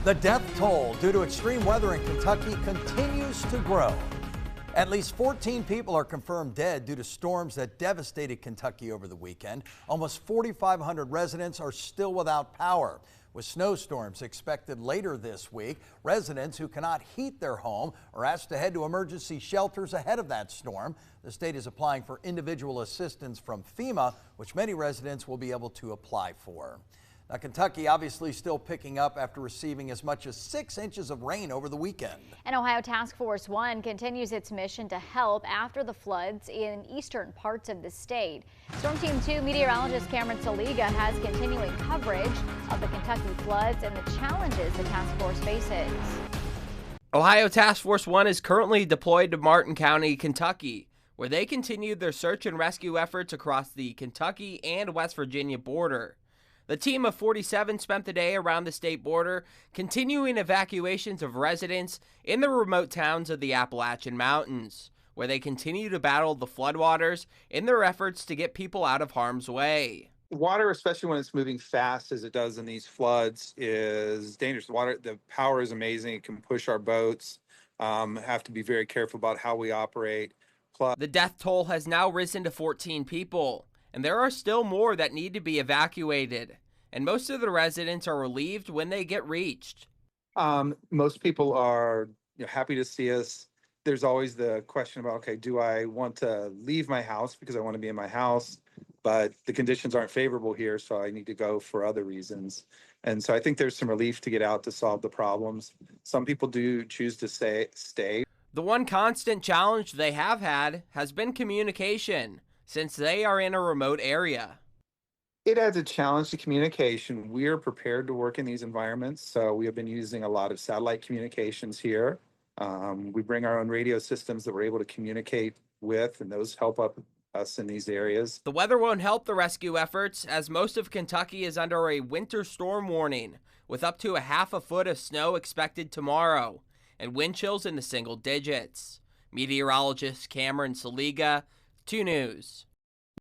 The death toll due to extreme weather in Kentucky continues to grow. At least 14 people are confirmed dead due to storms that devastated Kentucky over the weekend. Almost 4,500 residents are still without power. With snowstorms expected later this week, residents who cannot heat their home are asked to head to emergency shelters ahead of that storm. The state is applying for individual assistance from FEMA, which many residents will be able to apply for. Now, Kentucky obviously still picking up after receiving as much as 6 inches of rain over the weekend. And Ohio Task Force 1 continues its mission to help after the floods in eastern parts of the state. Storm Team 2 meteorologist Cameron Saliga has continuing coverage of the Kentucky floods and the challenges the task force faces. Ohio Task Force 1 is currently deployed to Martin County, Kentucky, where they continue their search and rescue efforts across the Kentucky and West Virginia border. The team of 47 spent the day around the state border, continuing evacuations of residents in the remote towns of the Appalachian Mountains, where they continue to battle the floodwaters in their efforts to get people out of harm's way. Water, especially when it's moving fast as it does in these floods, is dangerous. The power is amazing. It can push our boats. Have to be very careful about how we operate. The death toll has now risen to 14 people. And there are still more that need to be evacuated, and most of the residents are relieved when they get reached. Most people are happy to see us. There's always the question about, okay, do I want to leave my house because I want to be in my house, but the conditions aren't favorable here, so I need to go for other reasons. And so I think there's some relief to get out to solve the problems. Some people do choose to stay. The one constant challenge they have had has been communication, since they are in a remote area. It adds a challenge to communication. We are prepared to work in these environments, so we have been using a lot of satellite communications here. We bring our own radio systems that we're able to communicate with, and those help us in these areas. The weather won't help the rescue efforts, as most of Kentucky is under a winter storm warning, with up to a half a foot of snow expected tomorrow, and wind chills in the single digits. Meteorologist Cameron Saliga, 2 News.